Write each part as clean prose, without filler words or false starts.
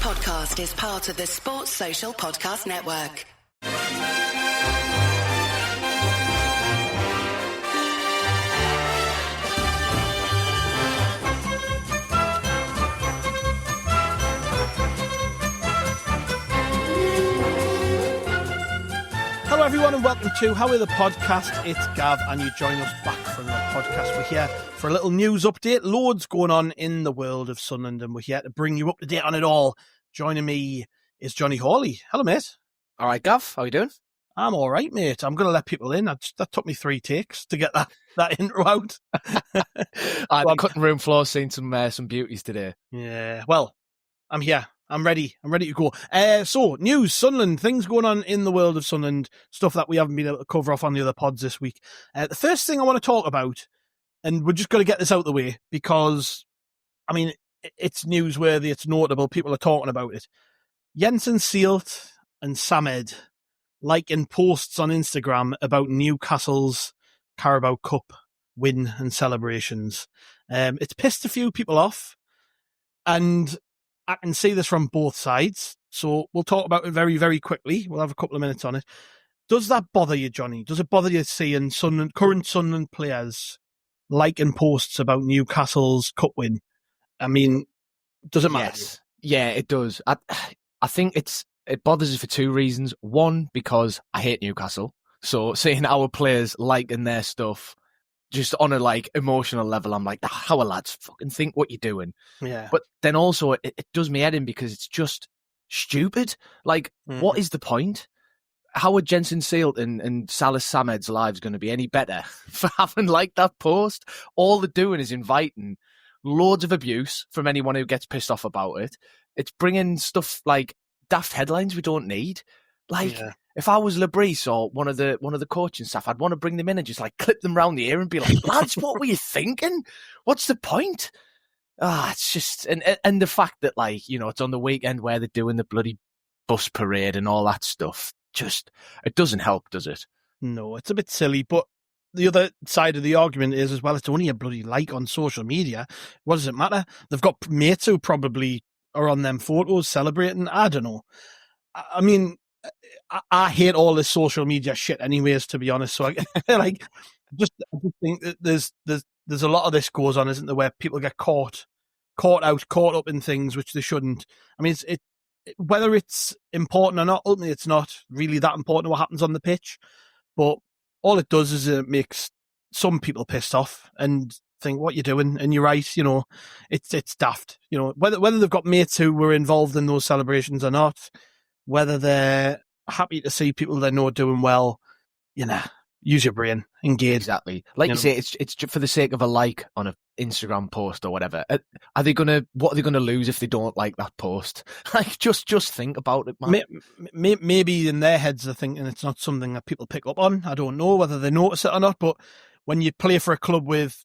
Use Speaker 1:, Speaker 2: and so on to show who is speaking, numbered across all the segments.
Speaker 1: podcast is part of the Sports Social Podcast Network.
Speaker 2: Hello everyone and welcome to How Are the Podcast. It's Gav and you join us back from the podcast. We're here for a little news update. Loads going on in the world of Sunderland and we're here to bring you up to date on it all. Joining me is Johnny Hawley. Hello mate.
Speaker 3: All right Gav, how are you doing?
Speaker 2: I'm all right mate. I'm going to let people in. That took me 3 takes to get that intro out.
Speaker 3: The cutting room floor seen some beauties today.
Speaker 2: Yeah, well, I'm here. I'm ready to go. So, news, Sunderland, things going on in the world of Sunderland, stuff that we haven't been able to cover off on the other pods this week. The first thing I want to talk about, and we're just going to get this out of the way, because, I mean, it's newsworthy, it's notable, people are talking about it. Jensen Seelt and Samed liking posts on Instagram about Newcastle's Carabao Cup win and celebrations. It's pissed a few people off, and I can see this from both sides, so we'll talk about it very, very quickly. We'll have a couple of minutes on it. Does that bother you, Johnny? Does it bother you seeing current Sunderland players liking posts about Newcastle's cup win? I mean, does it matter?
Speaker 3: Yes. Yeah, it does. I think it bothers us for 2 reasons. One, because I hate Newcastle, so seeing our players liking their stuff just on a emotional level, I'm like, how are lads, fucking think what you're doing.
Speaker 2: Yeah.
Speaker 3: But then also it does me head in because it's just stupid. What is the point? How are Jensen Seelt and Salah Samed's lives going to be any better for having that post? All they're doing is inviting loads of abuse from anyone who gets pissed off about it. It's bringing stuff like daft headlines we don't need. If I was Lebris or one of the coaching staff, I'd want to bring them in and just clip them round the ear and be like, lads, what were you thinking? What's the point? It's just, and the fact that it's on the weekend where they're doing the bloody bus parade and all that stuff, just, it doesn't help, does it?
Speaker 2: No, it's a bit silly, but the other side of the argument is as well, it's only a bloody on social media. What does it matter? They've got mates who probably are on them photos celebrating. I don't know. I mean, I hate all this social media shit anyways, to be honest. So I just think that there's a lot of this goes on, isn't there, where people get caught up in things which they shouldn't. I mean, whether it's important or not, ultimately it's not really that important what happens on the pitch. But all it does is it makes some people pissed off and think, what you're doing, and you're right, it's daft. Whether they've got mates who were involved in those celebrations or not, whether they're happy to see people they know doing well, use your brain, engage.
Speaker 3: Exactly. You say, it's for the sake of a like on an Instagram post or whatever. What are they going to lose if they don't like that post? Just think about it, man.
Speaker 2: Maybe in their heads they're thinking it's not something that people pick up on. I don't know whether they notice it or not, but when you play for a club with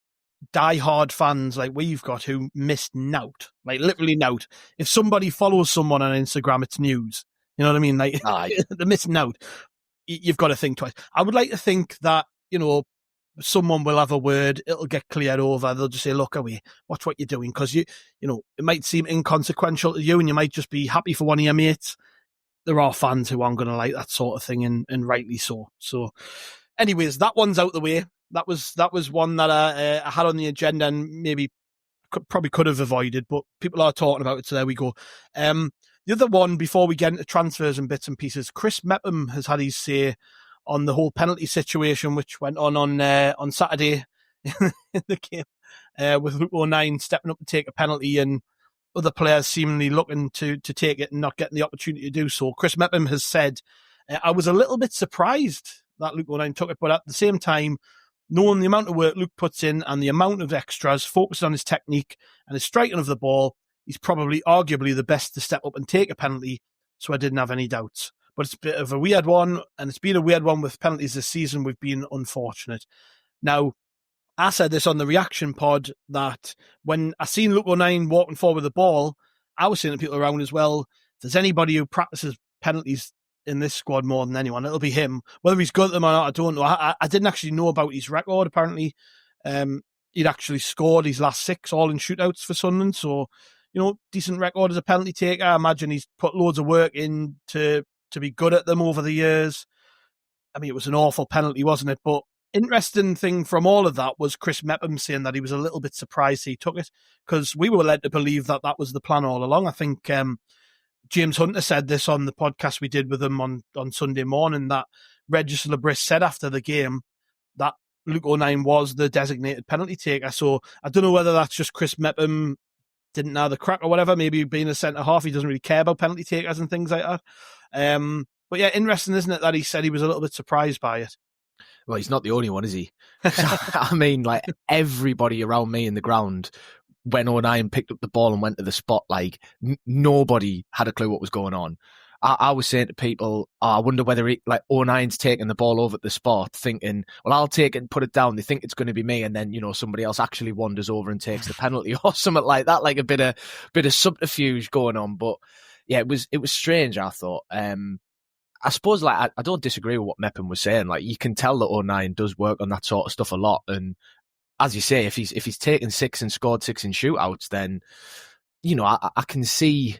Speaker 2: die-hard fans like we've got who miss nout, literally nout. If somebody follows someone on Instagram, it's news. You know what I mean? They're missing out. You've got to think twice. I would like to think that, someone will have a word, it'll get cleared over. They'll just say, look, watch what you're doing. Because, it might seem inconsequential to you and you might just be happy for one of your mates. There are fans who aren't going to like that sort of thing, and rightly so. So, anyways, that one's out the way. That was one that I had on the agenda and maybe probably could have avoided, but people are talking about it, so there we go. The other one, before we get into transfers and bits and pieces, Chris Mepham has had his say on the whole penalty situation, which went on Saturday in the game, with Luke O'Nien stepping up to take a penalty and other players seemingly looking to take it and not getting the opportunity to do so. Chris Mepham has said, I was a little bit surprised that Luke O'Nien took it, but at the same time, knowing the amount of work Luke puts in and the amount of extras, focused on his technique and his striking of the ball, he's probably arguably the best to step up and take a penalty, so I didn't have any doubts. But it's a bit of a weird one, and it's been a weird one with penalties this season. We've been unfortunate. Now, I said this on the reaction pod that when I seen Luke O'Nien walking forward with the ball, I was saying to people around as well, if there's anybody who practices penalties in this squad more than anyone, it'll be him. Whether he's good at them or not, I don't know. I didn't actually know about his record. Apparently, he'd actually scored his last 6 all in shootouts for Sunderland, so decent record as a penalty taker. I imagine he's put loads of work in to be good at them over the years. I mean, it was an awful penalty, wasn't it? But interesting thing from all of that was Chris Mepham saying that he was a little bit surprised he took it, because we were led to believe that was the plan all along. I think James Hunter said this on the podcast we did with him on Sunday morning, that Regis Lebris said after the game that Luke O'Nien was the designated penalty taker. So I don't know whether that's just Chris Mepham didn't know the crack or whatever. Maybe being a centre-half, he doesn't really care about penalty takers and things like that. But yeah, interesting, isn't it, that he said he was a little bit surprised by it.
Speaker 3: Well, he's not the only one, is he? I mean, like, everybody around me in the ground, when O'Nien picked up the ball and went to the spot, like, nobody had a clue what was going on. I was saying to people, I wonder whether O'Nien's taking the ball over at the spot, thinking, well, I'll take it and put it down. They think it's going to be me, and then somebody else actually wanders over and takes the penalty or something like that, like a bit of subterfuge going on. But yeah, it was strange. I thought. I suppose, like, I don't disagree with what Mepham was saying. Like, you can tell that O'Nien does work on that sort of stuff a lot, and as you say, if he's taken 6 and scored 6 in shootouts, then I can see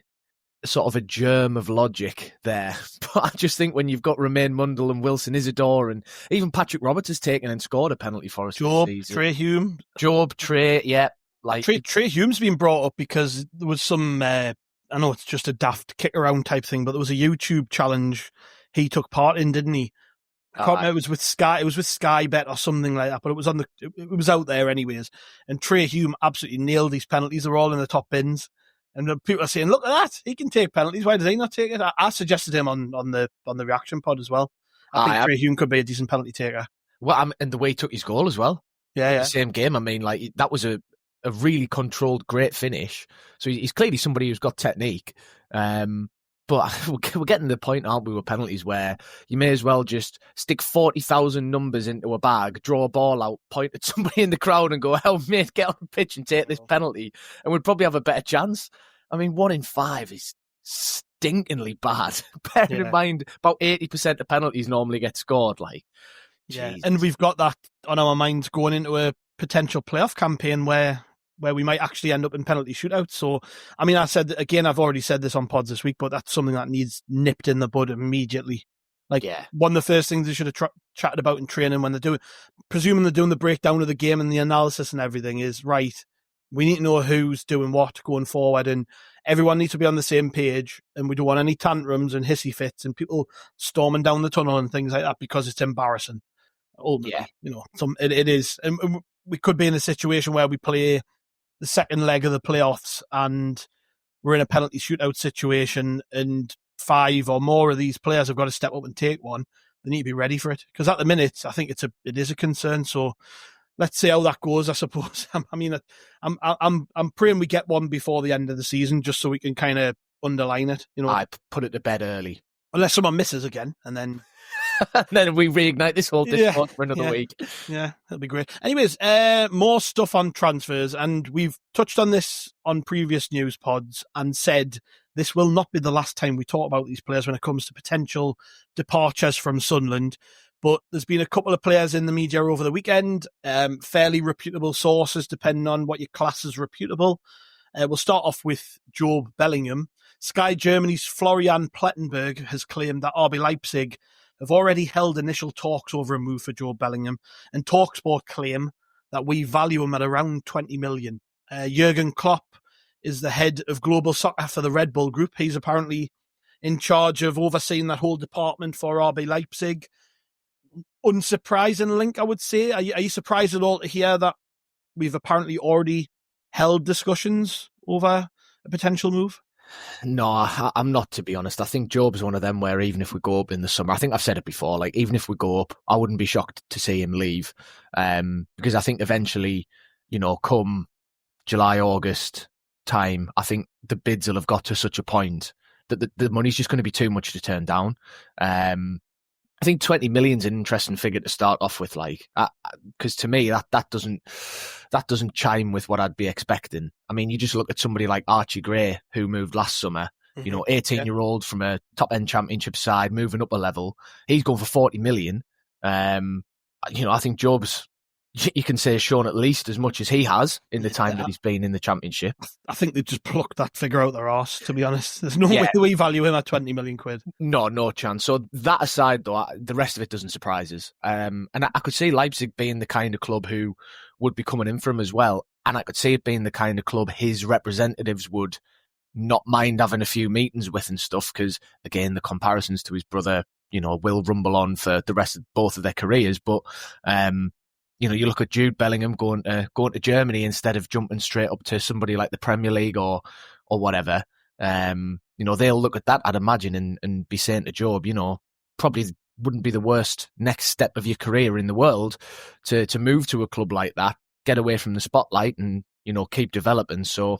Speaker 3: sort of a germ of logic there. But I just think when you've got Romain Mundle and Wilson Isidore, and even Patrick Roberts has taken and scored a penalty for us
Speaker 2: Jobe,
Speaker 3: this season.
Speaker 2: Trey Hume.
Speaker 3: Jobe, Trey, yeah. Like
Speaker 2: Trey Hume's been brought up because there was some, I know it's just a daft kick around type thing, but there was a YouTube challenge he took part in, didn't he? I can't remember, it was with Sky Bet or something like that, but it was it was out there anyways. And Trey Hume absolutely nailed these penalties. They're all in the top bins. And people are saying, look at that, he can take penalties. Why does he not take it? I suggested him on the reaction pod as well. I think Trey Hume could be a decent penalty taker.
Speaker 3: Well, and the way he took his goal as well.
Speaker 2: Yeah.
Speaker 3: The same game. I mean, like, that was a really controlled, great finish. So he's clearly somebody who's got technique. But we're getting to the point, aren't we, with penalties where you may as well just stick 40,000 numbers into a bag, draw a ball out, point at somebody in the crowd and go, "Oh, mate, get on the pitch and take this penalty." And we'd probably have a better chance. I mean, 1 in 5 is stinkingly bad. Bearing in mind, about 80% of penalties normally get scored. Like,
Speaker 2: yeah, and we've got that on our minds going into a potential playoff campaign where we might actually end up in penalty shootouts. So, I mean, I've already said this on pods this week, but that's something that needs nipped in the bud immediately. Like, one of the first things they should have chatted about in training when presuming they're doing the breakdown of the game and the analysis and everything, is, right, we need to know who's doing what going forward, and everyone needs to be on the same page, and we don't want any tantrums and hissy fits and people storming down the tunnel and things like that, because it's embarrassing. Ultimately, it is. And we could be in a situation where we play the second leg of the playoffs and we're in a penalty shootout situation, and 5 or more of these players have got to step up and take one. They need to be ready for it, because at the minute I think it is a concern. So let's see how that goes, I suppose. I mean, I'm praying we get one before the end of the season, just so we can kind of underline it.
Speaker 3: I put it to bed early,
Speaker 2: unless someone misses again, and then.
Speaker 3: And then we reignite this whole discord for another week.
Speaker 2: Yeah, that'd be great. Anyways, more stuff on transfers, and we've touched on this on previous news pods and said this will not be the last time we talk about these players when it comes to potential departures from Sunderland. But there's been a couple of players in the media over the weekend, fairly reputable sources, depending on what your class is reputable. We'll start off with Jobe Bellingham. Sky Germany's Florian Plettenberg has claimed that RB Leipzig have already held initial talks over a move for Jobe Bellingham, and TalkSport claim that we value him at around 20 million. Jurgen Klopp is the head of global soccer for the Red Bull Group. He's apparently in charge of overseeing that whole department for RB Leipzig. Unsurprising link, I would say. Are you surprised at all to hear that we've apparently already held discussions over a potential move?
Speaker 3: No, I'm not, to be honest. I think Jobe's one of them where even if we go up in the summer, I think I've said it before, like, even if we go up, I wouldn't be shocked to see him leave. Because I think eventually, come July, August time, I think the bids will have got to such a point that the money's just going to be too much to turn down. I think 20 million's an interesting figure to start off with, like, because to me that doesn't chime with what I'd be expecting. I mean, you just look at somebody like Archie Gray, who moved last summer, 18-year-old from a top-end championship side, moving up a level. He's going for 40 million. I think Jobe's you can say shown at least as much as he has in the time that he's been in the Championship.
Speaker 2: I think they just plucked that figure out their arse, to be honest. There's no way we value him at 20 million quid.
Speaker 3: No chance. So that aside, though, the rest of it doesn't surprise us. And I could see Leipzig being the kind of club who would be coming in for him as well. And I could see it being the kind of club his representatives would not mind having a few meetings with and stuff, because, again, the comparisons to his brother, will rumble on for the rest of both of their careers. But you look at Jobe Bellingham going to Germany instead of jumping straight up to somebody like the Premier League or whatever. They'll look at that, I'd imagine, and be saying to Jobe, probably wouldn't be the worst next step of your career in the world to move to a club like that, get away from the spotlight, and keep developing. So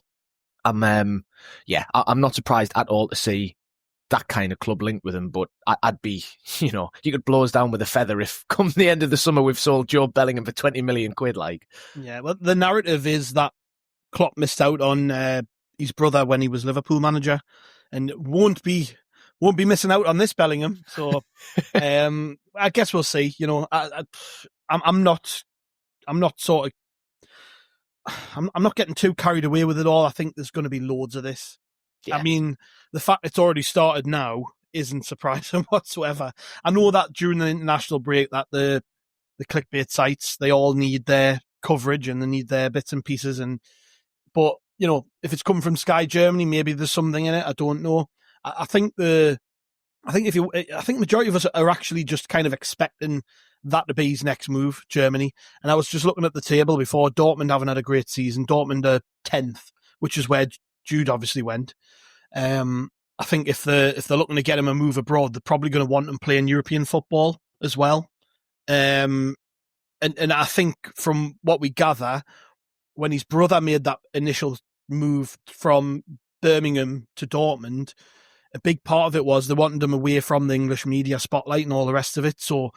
Speaker 3: I'm not surprised at all to see that kind of club linked with him, but I'd be, you could blow us down with a feather if come the end of the summer we've sold Jobe Bellingham for 20 million quid.
Speaker 2: Yeah, well, the narrative is that Klopp missed out on his brother when he was Liverpool manager, and won't be missing out on this Bellingham. So I guess we'll see. I'm not getting too carried away with it all. I think there's going to be loads of this. Yeah. I mean, the fact it's already started now isn't surprising whatsoever. I know that during the international break that the clickbait sites, they all need their coverage and they need their bits and pieces. But if it's coming from Sky Germany, maybe there's something in it. I don't know. I think the majority of us are actually just kind of expecting that to be his next move, Germany. And I was just looking at the table before. Dortmund haven't had a great season. Dortmund are 10th, which is where Jude obviously went. I think if they're looking to get him a move abroad, they're probably going to want him playing European football as well. And I think from what we gather, when his brother made that initial move from Birmingham to Dortmund, a big part of it was they wanted him away from the English media spotlight and all the rest of it. So,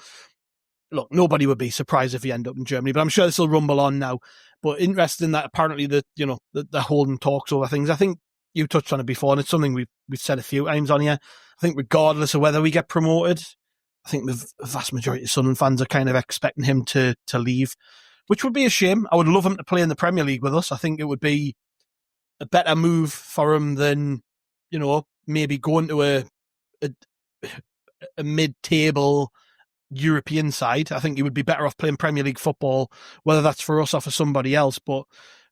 Speaker 2: look, nobody would be surprised if he ended up in Germany, but I'm sure this will rumble on now. But interesting that apparently they're holding talks over things. I think you touched on it before, and it's something we've said a few times on here. I think regardless of whether we get promoted, I think the vast majority of Sunderland fans are kind of expecting him to leave, which would be a shame. I would love him to play in the Premier League with us. I think it would be a better move for him than, maybe going to a mid-table European side. I think he would be better off playing Premier League football, whether that's for us or for somebody else. But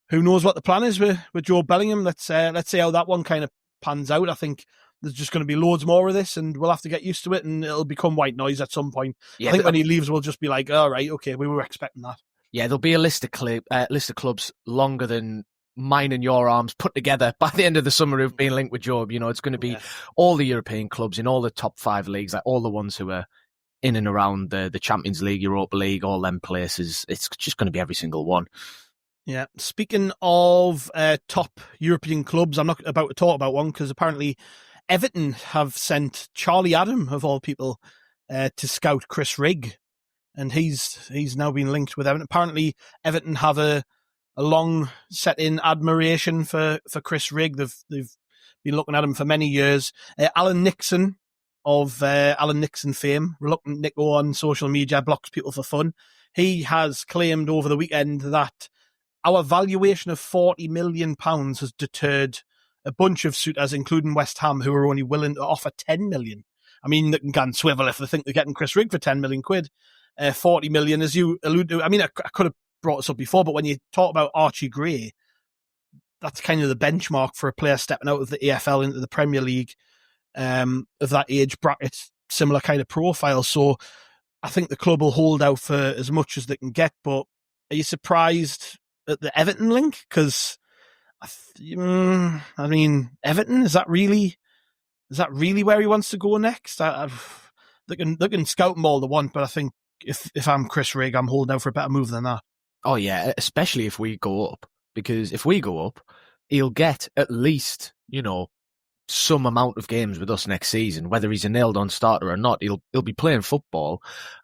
Speaker 2: who knows what the plan is with Jobe Bellingham? Let's see how that one kind of pans out. I think there's just going to be loads more of this, and we'll have to get used to it, and it'll become white noise at some point. Yeah, I think when he leaves, we'll just be like, all right, okay, we were expecting that.
Speaker 3: Yeah, there'll be a list of clubs longer than mine and your arms put together by the end of the summer who've been linked with Jobe. It's going to be all the European clubs in all the top 5 leagues, like all the ones who are in and around the Champions League, Europa League, all them places. It's just going to be every single one.
Speaker 2: Yeah. Speaking of top European clubs, I'm not about to talk about one because apparently Everton have sent Charlie Adam, of all people, to scout Chris Rigg, and he's now been linked with Everton. Apparently, Everton have a long set-in admiration for Chris Rigg. They've been looking at him for many years. Alan Nixon of Alan Nixon fame, reluctant Nico on social media, blocks people for fun. He has claimed over the weekend that our valuation of £40 million has deterred a bunch of suitors, including West Ham, who are only willing to offer 10 million. I mean, they can go and swivel if they think they're getting Chris Rigg for 10 million quid. 40 million, as you allude to. I mean, I could have brought this up before, but when you talk about Archie Gray, that's kind of the benchmark for a player stepping out of the AFL into the Premier League of that age bracket, similar kind of profile. So I think the club will hold out for as much as they can get. But are you surprised at the Everton link? Because I mean, Everton, is that really where he wants to go next? They can scout him all they want, but I think if I'm Chris Rigg, I'm holding out for a better move than that.
Speaker 3: Oh yeah, especially if we go up, because if we go up, he'll get at least some amount of games with us next season, whether he's a nailed-on starter or not. He'll be playing football,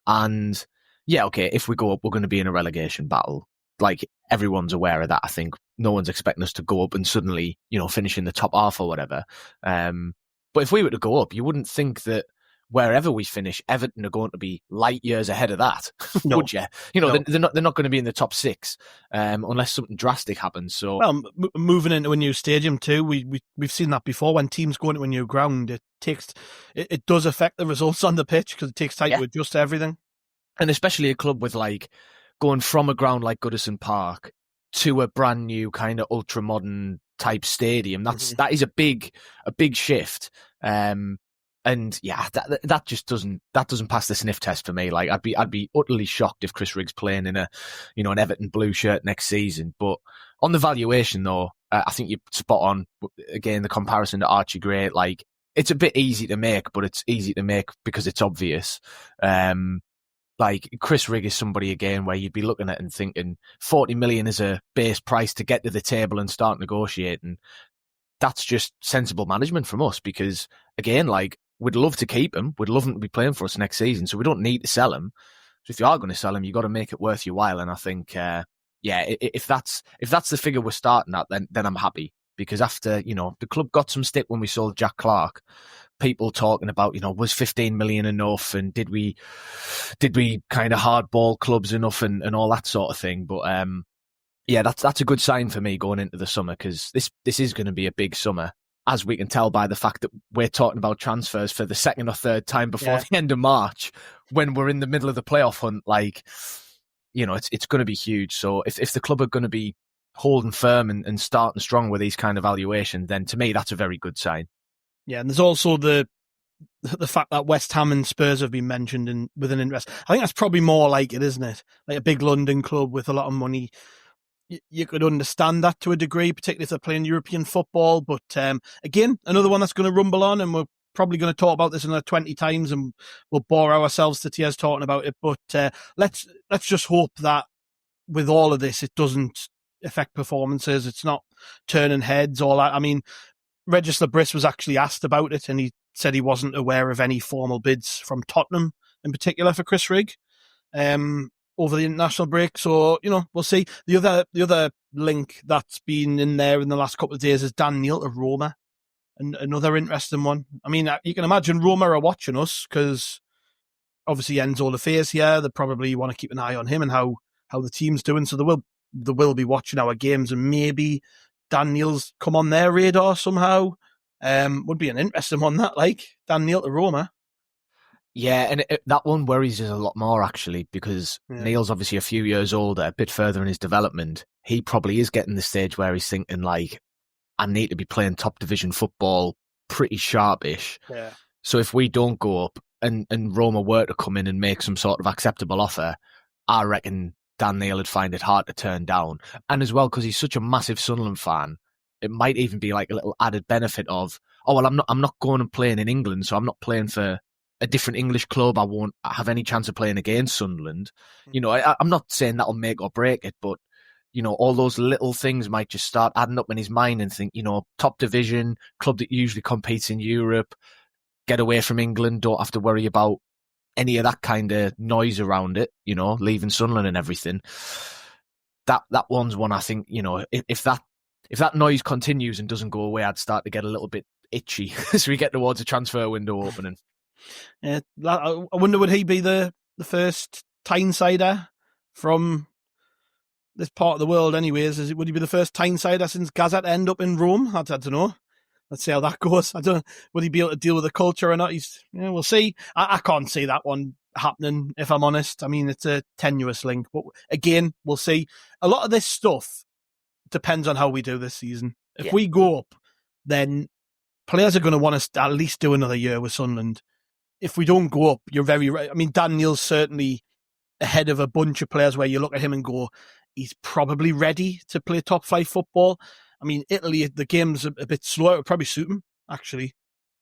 Speaker 3: and yeah, okay, if we go up, we're going to be in a relegation battle. Like, everyone's aware of that. I think no one's expecting us to go up and suddenly, finish in the top half or whatever. But if we were to go up, you wouldn't think that wherever we finish, Everton are going to be light years ahead of that.
Speaker 2: No.
Speaker 3: Would you? You know,
Speaker 2: No.
Speaker 3: they're not going to be in the top 6 unless something drastic happens. So,
Speaker 2: well, moving into a new stadium too, we've seen that before. When teams go into a new ground, it does affect the results on the pitch because it takes time to adjust to everything.
Speaker 3: And especially a club with like going from a ground like Goodison Park to a brand new kind of ultra modern type stadium. That is a big shift. And yeah, that just doesn't pass the sniff test for me. Like I'd be utterly shocked if Chris Rigg's playing in an Everton blue shirt next season. But on the valuation though, I think you're spot on. Again, the comparison to Archie Gray, like it's a bit easy to make, but it's easy to make because it's obvious. Like Chris Rigg is somebody again where you'd be looking at and thinking 40 million is a base price to get to the table and start negotiating. That's just sensible management from us because again, like we'd love to keep him. We'd love him to be playing for us next season. So we don't need to sell him. So if you are going to sell him, you got to make it worth your while. And I think, if that's the figure we're starting at, then I'm happy because after, the club got some stick when we sold Jack Clark. People talking about, was 15 million enough and did we kind of hardball clubs enough and all that sort of thing. But that's a good sign for me going into the summer because this is going to be a big summer, as we can tell by the fact that we're talking about transfers for the second or third time before the end of March when we're in the middle of the playoff hunt. Like, it's going to be huge. So if the club are going to be holding firm and starting strong with these kind of valuations, then to me, that's a very good sign. Yeah,
Speaker 2: and there's also the fact that West Ham and Spurs have been mentioned with an interest. I think that's probably more like it, isn't it? Like a big London club with a lot of money. You could understand that to a degree, particularly if they're playing European football. But again, another one that's going to rumble on, and we're probably going to talk about this another 20 times, and we'll bore ourselves to tears talking about it. But let's just hope that with all of this, it doesn't affect performances. It's not turning heads, all that. I mean, Regis Labris was actually asked about it, and he said he wasn't aware of any formal bids from Tottenham in particular for Chris Rigg over the international break. So, we'll see. The other link that's been in there in the last couple of days is Dan Neil to Roma, and another interesting one. I mean, you can imagine Roma are watching us because obviously Enzo Lefebvre's here. They probably want to keep an eye on him and how the team's doing. So they will be watching our games, and maybe Dan Neil's come on their radar somehow. Would be an interesting one, that, like Dan Neil to Roma.
Speaker 3: Yeah, and that one worries us a lot more, actually, because Neil's obviously a few years older, a bit further in his development. He probably is getting the stage where he's thinking, like, I need to be playing top division football pretty sharpish. Yeah. So if we don't go up and Roma were to come in and make some sort of acceptable offer, I reckon Dan Neil would find it hard to turn down. And as well, because he's such a massive Sunderland fan, it might even be like a little added benefit of, I'm not going and playing in England, so I'm not playing for a different English club. I won't have any chance of playing against Sunderland. I'm not saying that'll make or break it, but all those little things might just start adding up in his mind and think, top division, club that usually competes in Europe, get away from England, don't have to worry about any of that kind of noise around it, leaving Sunderland and everything. That one's one I think, if that noise continues and doesn't go away, I'd start to get a little bit itchy as we get towards a transfer window opening.
Speaker 2: Yeah, I wonder, would he be the first Tyneside from this part of the world anyways? Would he be the first Tyneside since Gazette to end up in Rome? I don't know. Let's see how that goes. I don't know. Would he be able to deal with the culture or not? We'll see. I can't see that one happening, if I'm honest. I mean, it's a tenuous link. But again, we'll see. A lot of this stuff depends on how we do this season. If we go up, then players are going to want us to at least do another year with Sunderland. If we don't go up, you're very right. I mean, Dan Neil's certainly ahead of a bunch of players where you look at him and go, he's probably ready to play top flight football. I mean, Italy, the game's a bit slow. It would probably suit him, actually.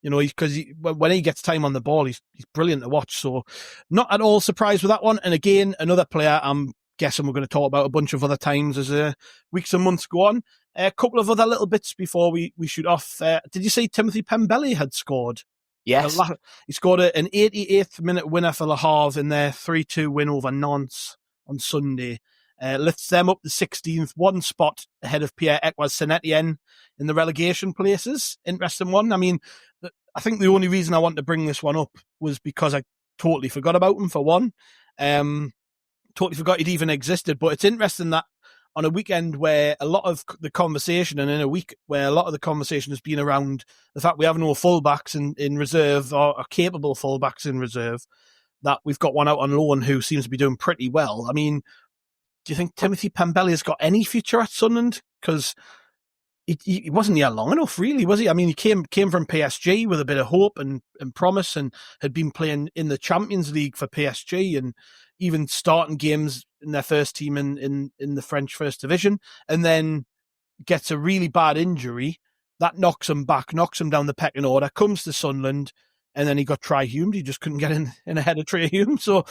Speaker 2: Because when he gets time on the ball, he's brilliant to watch. So not at all surprised with that one. And again, another player I'm guessing we're going to talk about a bunch of other times as weeks and months go on. A couple of other little bits before we shoot off. Did you see Timothee Pembele had scored?
Speaker 3: Yes.
Speaker 2: He scored an 88th minute winner for Le Havre in their 3-2 win over Nantes on Sunday. Lifts them up to 16th, one spot ahead of Pierre-Emerick Saint-Etienne in the relegation places. Interesting one. I mean, I think the only reason I want to bring this one up was because I totally forgot about him, for one. Totally forgot he'd even existed. But it's interesting that on a weekend where a lot of the conversation, and in a week where a lot of the conversation has been around the fact we have no fullbacks in reserve, or capable fullbacks in reserve, that we've got one out on loan who seems to be doing pretty well. I mean, do you think Timothee Pembele has got any future at Sunderland? Because he wasn't here long enough, really, was he? I mean, he came from PSG with a bit of hope and promise, and had been playing in the Champions League for PSG, and even starting games in their first team in the French First Division, and then gets a really bad injury that knocks him back, knocks him down the pecking order, comes to Sunderland, and then he got tri-humed. He just couldn't get in ahead of Trey-Hume. So,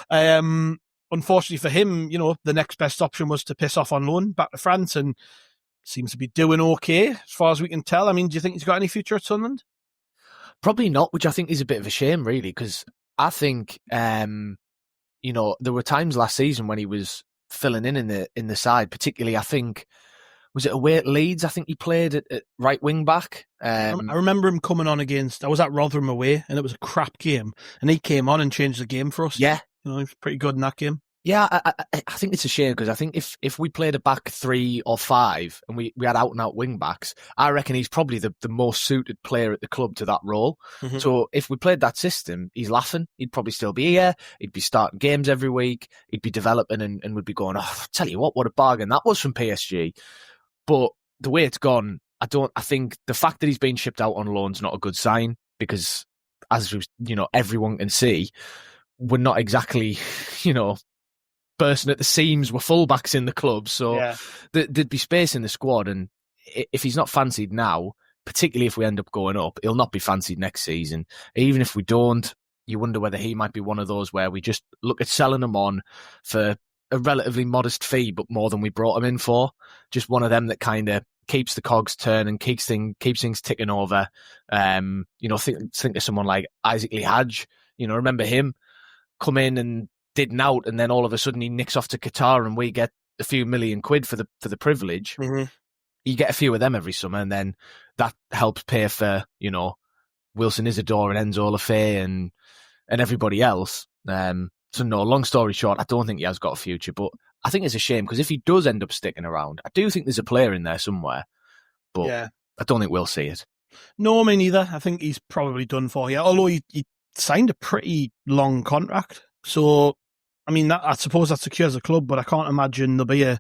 Speaker 2: unfortunately for him, the next best option was to piss off on loan back to France, and seems to be doing okay as far as we can tell. I mean, do you think he's got any future at Sunderland?
Speaker 3: Probably not, which I think is a bit of a shame, really, because I think, there were times last season when he was filling in the side, particularly, I think, was it away at Leeds? I think he played at right wing back.
Speaker 2: I remember him coming on I was at Rotherham away, and it was a crap game, and he came on and changed the game for us.
Speaker 3: Yeah.
Speaker 2: He was pretty good in that game.
Speaker 3: Yeah, I think it's a shame, because I think if we played a back 3 or 5 and we had out and out wing backs, I reckon he's probably the most suited player at the club to that role. Mm-hmm. So if we played that system, he's laughing. He'd probably still be here. He'd be starting games every week. He'd be developing and would be going, oh, tell you what a bargain that was from PSG. But the way it's gone, I think the fact that he's been shipped out on loan's not a good sign, because as everyone can see, we're not exactly, bursting at the seams with fullbacks in the club, so there'd be space in the squad, and if he's not fancied now, particularly if we end up going up, he'll not be fancied next season. Even if we don't, you wonder whether he might be one of those where we just look at selling him on for a relatively modest fee, but more than we brought him in for. Just one of them that kind of keeps the cogs turning, keeps things ticking over. Think of someone like Isaac Lee Hadj. Remember him come in and didn't out, and then all of a sudden he nicks off to Qatar, and we get a few million quid for the privilege. Mm-hmm. You get a few of them every summer, and then that helps pay for Wilson Isidore and Enzo Lafay and everybody else. So no, long story short, I don't think he has got a future, but I think it's a shame, because if he does end up sticking around, I do think there's a player in there somewhere, but I don't think we'll see it.
Speaker 2: No, me neither. I think he's probably done for here, although he signed a pretty long contract. So, I mean, I suppose that secures the club, but I can't imagine there'll be a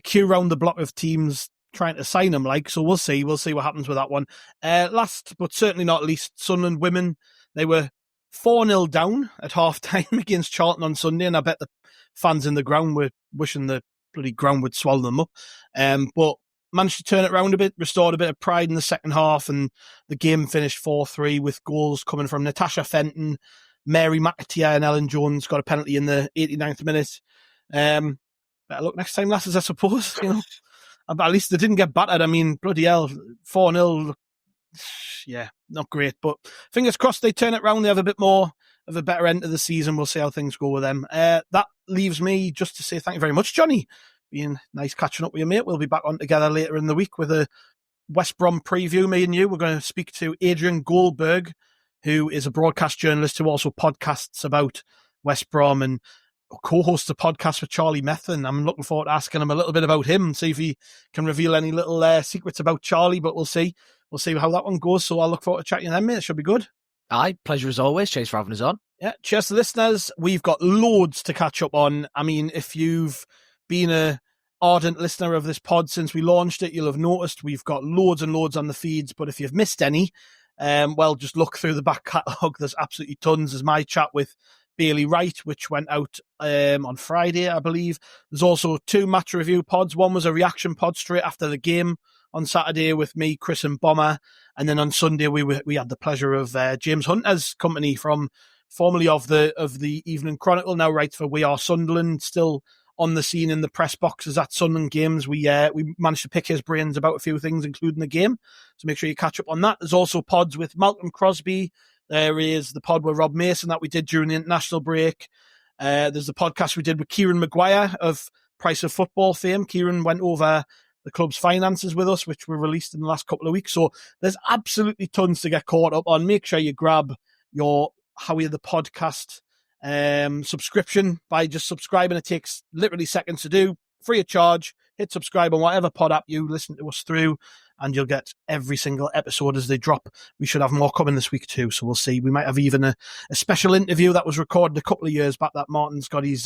Speaker 2: queue round the block of teams trying to sign him. So we'll see. We'll see what happens with that one. Last, but certainly not least, Sunderland Women. They were 4-0 down at half-time against Charlton on Sunday, and I bet the fans in the ground were wishing the bloody ground would swallow them up. But managed to turn it around a bit, restored a bit of pride in the second half, and the game finished 4-3 with goals coming from Natasha Fenton, Mary McAteer, and Ellen Jones. Got a penalty in the 89th minute. Better luck next time, lasses, I suppose. But at least they didn't get battered. I mean, bloody hell, 4-0. Yeah, not great, but fingers crossed they turn it around. They have a bit more of a better end of the season. We'll see how things go with them. That leaves me just to say thank you very much, Jonny. Been nice catching up with you, mate. We'll be back on together later in the week with a West Brom preview, me and you. We're going to speak to Adrian Goldberg, who is a broadcast journalist who also podcasts about West Brom and co-hosts a podcast with Charlie Methven. I'm looking forward to asking him a little bit about him, see if he can reveal any little secrets about Charlie, but we'll see. We'll see how that one goes. So I'll look forward to chatting to them, mate. It should be good.
Speaker 3: Aye, pleasure as always. Cheers for having us on.
Speaker 2: Yeah, cheers to listeners. We've got loads to catch up on. I mean, if you've been a ardent listener of this pod since we launched it, you'll have noticed we've got loads and loads on the feeds. But if you've missed any, well, just look through the back catalogue. There's absolutely tons. There's my chat with Bailey Wright, which went out on Friday, I believe. There's also 2 match review pods. One was a reaction pod straight after the game on Saturday with me, Chris and Bomber. And then on Sunday, we had the pleasure of James Hunter's company, from formerly of the Evening Chronicle, now writes for We Are Sunderland, still on the scene in the press boxes at Sunderland games. We managed to pick his brains about a few things, including the game. So make sure you catch up on that. There's also pods with Malcolm Crosby. There is the pod with Rob Mason that we did during the international break. There's the podcast we did with Kieran Maguire of Price of Football fame. Kieran went over the club's finances with us, which were released in the last couple of weeks. So there's absolutely tons to get caught up on. Make sure you grab your Howie the Podcast subscription by just subscribing. It takes literally seconds to do, free of charge. Hit subscribe on whatever pod app you listen to us through, and you'll get every single episode as they drop. We should have more coming this week too, so we'll see. We might have even a special interview that was recorded a couple of years back that Martin's got his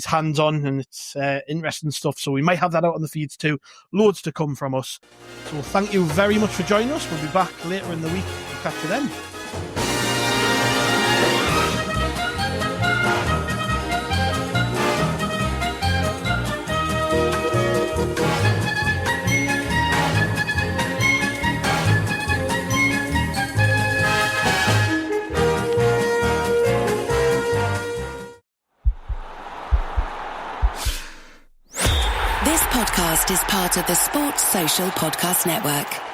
Speaker 2: hands on, and it's interesting stuff, so we might have that out on the feeds too. Loads to come from us. So thank you very much for joining us. We'll be back later in the week. We'll catch you then.
Speaker 1: This podcast is part of the Sports Social Podcast Network.